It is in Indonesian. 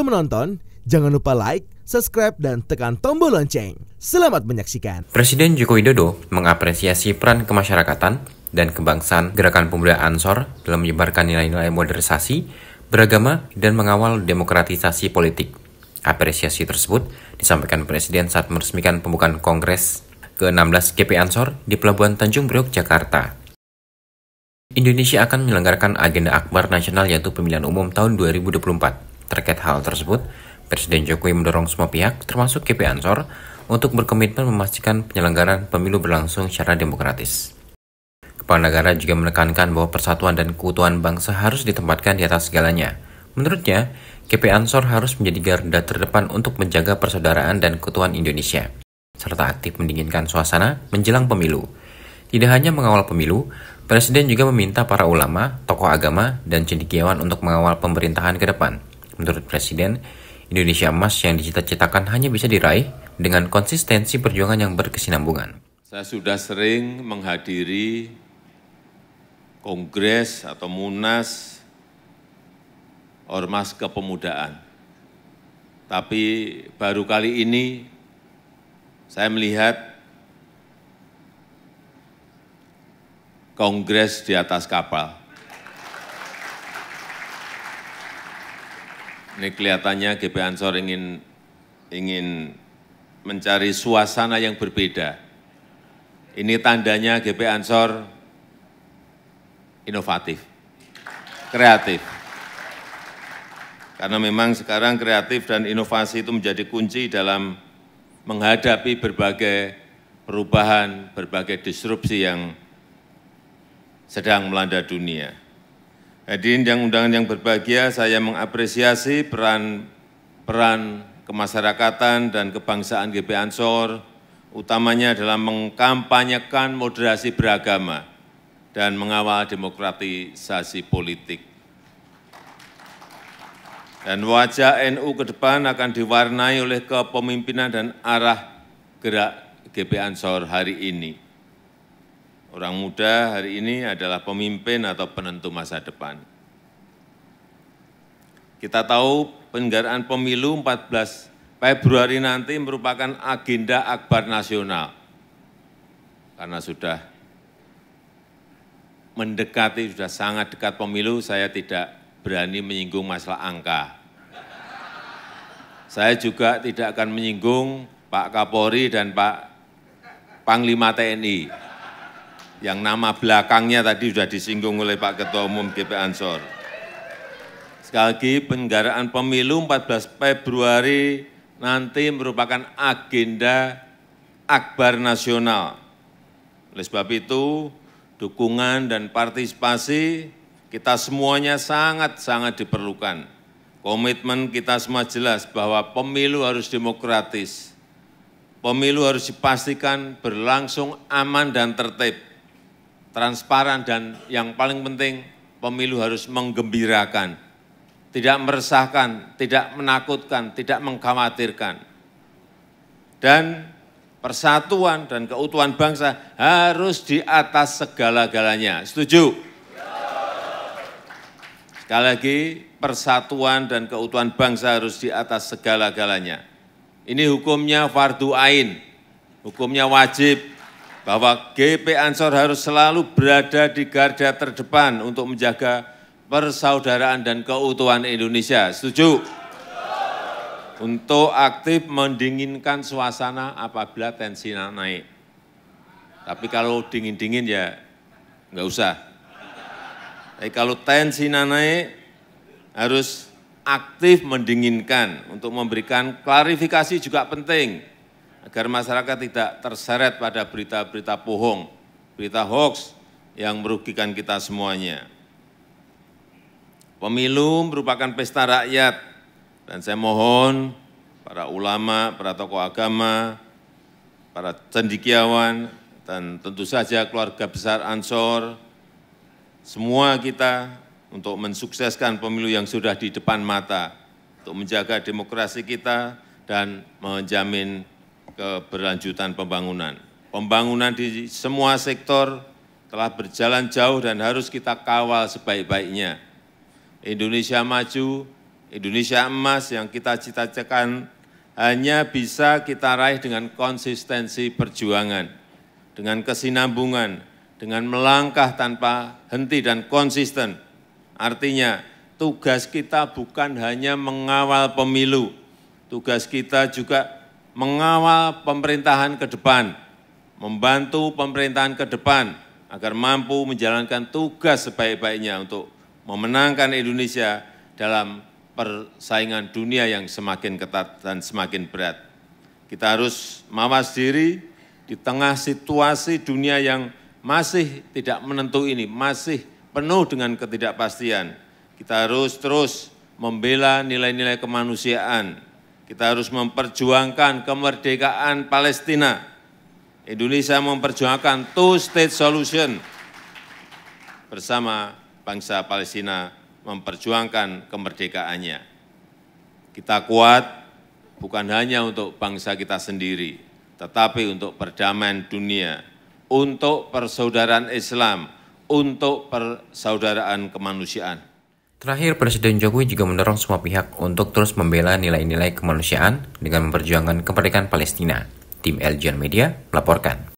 Sebelum menonton, jangan lupa like, subscribe, dan tekan tombol lonceng. Selamat menyaksikan. Presiden Joko Widodo mengapresiasi peran kemasyarakatan dan kebangsaan Gerakan Pemuda Ansor dalam menyebarkan nilai-nilai modernisasi, beragama, dan mengawal demokratisasi politik. Apresiasi tersebut disampaikan Presiden saat meresmikan pembukaan Kongres ke-16 GP Ansor di Pelabuhan Tanjung Priok, Jakarta. Indonesia akan menyelenggarakan agenda akbar nasional yaitu pemilihan umum tahun 2024. Terkait hal tersebut, Presiden Jokowi mendorong semua pihak, termasuk GP Ansor, untuk berkomitmen memastikan penyelenggaraan pemilu berlangsung secara demokratis. Kepala negara juga menekankan bahwa persatuan dan keutuhan bangsa harus ditempatkan di atas segalanya. Menurutnya, GP Ansor harus menjadi garda terdepan untuk menjaga persaudaraan dan keutuhan Indonesia, serta aktif mendinginkan suasana menjelang pemilu. Tidak hanya mengawal pemilu, Presiden juga meminta para ulama, tokoh agama, dan cendekiawan untuk mengawal pemerintahan ke depan. Menurut Presiden, Indonesia emas yang dicita-citakan hanya bisa diraih dengan konsistensi perjuangan yang berkesinambungan. Saya sudah sering menghadiri kongres atau munas Ormas Kepemudaan. Tapi baru kali ini saya melihat kongres di atas kapal. Ini kelihatannya GP Ansor ingin mencari suasana yang berbeda. Ini tandanya GP Ansor inovatif, kreatif. Karena memang sekarang kreatif dan inovasi itu menjadi kunci dalam menghadapi berbagai perubahan, berbagai disrupsi yang sedang melanda dunia. Hadirin yang undangan yang berbahagia, saya mengapresiasi peran kemasyarakatan dan kebangsaan GP Ansor, utamanya dalam mengkampanyekan moderasi beragama dan mengawal demokratisasi politik. Dan wajah NU ke depan akan diwarnai oleh kepemimpinan dan arah gerak GP Ansor hari ini. Orang muda hari ini adalah pemimpin atau penentu masa depan. Kita tahu penyelenggaraan pemilu 14 Februari nanti merupakan agenda akbar nasional. Karena sudah mendekati, sudah sangat dekat pemilu, saya tidak berani menyinggung masalah angka. Saya juga tidak akan menyinggung Pak Kapolri dan Pak Panglima TNI, yang nama belakangnya tadi sudah disinggung oleh Pak Ketua Umum GP Ansor. Sekali lagi, penyelenggaraan pemilu 14 Februari nanti merupakan agenda akbar nasional. Oleh sebab itu, dukungan dan partisipasi kita semuanya sangat-sangat diperlukan. Komitmen kita semua jelas bahwa pemilu harus demokratis. Pemilu harus dipastikan berlangsung aman dan tertib, transparan, dan yang paling penting, pemilu harus menggembirakan, tidak meresahkan, tidak menakutkan, tidak mengkhawatirkan. Dan persatuan dan keutuhan bangsa harus di atas segala-galanya. Setuju? Sekali lagi, persatuan dan keutuhan bangsa harus di atas segala-galanya. Ini hukumnya fardhu ain, hukumnya wajib, bahwa GP Ansor harus selalu berada di garda terdepan untuk menjaga persaudaraan dan keutuhan Indonesia. Setuju? Untuk aktif mendinginkan suasana apabila tensi naik. Tapi kalau dingin-dingin ya nggak usah. Tapi kalau tensi naik harus aktif mendinginkan untuk memberikan klarifikasi juga penting agar masyarakat tidak terseret pada berita-berita bohong, berita hoax yang merugikan kita semuanya. Pemilu merupakan pesta rakyat, dan saya mohon para ulama, para tokoh agama, para cendekiawan, dan tentu saja keluarga besar Ansor, semua kita untuk mensukseskan pemilu yang sudah di depan mata, untuk menjaga demokrasi kita dan menjamin keberlanjutan pembangunan. Pembangunan di semua sektor telah berjalan jauh dan harus kita kawal sebaik-baiknya. Indonesia maju Indonesia emas yang kita cita-citakan hanya bisa kita raih dengan konsistensi perjuangan, dengan kesinambungan, dengan melangkah tanpa henti dan konsisten. Artinya, tugas kita bukan hanya mengawal pemilu, tugas kita juga mengawal pemerintahan ke depan, membantu pemerintahan ke depan agar mampu menjalankan tugas sebaik-baiknya untuk memenangkan Indonesia dalam persaingan dunia yang semakin ketat dan semakin berat. Kita harus mawas diri di tengah situasi dunia yang masih tidak menentu ini, masih penuh dengan ketidakpastian. Kita harus terus membela nilai-nilai kemanusiaan. Kita harus memperjuangkan kemerdekaan Palestina. Indonesia memperjuangkan two-state solution bersama bangsa Palestina memperjuangkan kemerdekaannya. Kita kuat bukan hanya untuk bangsa kita sendiri, tetapi untuk perdamaian dunia, untuk persaudaraan Islam, untuk persaudaraan kemanusiaan. Terakhir, Presiden Jokowi juga mendorong semua pihak untuk terus membela nilai-nilai kemanusiaan dengan memperjuangkan kemerdekaan Palestina. Tim Eljon Media melaporkan.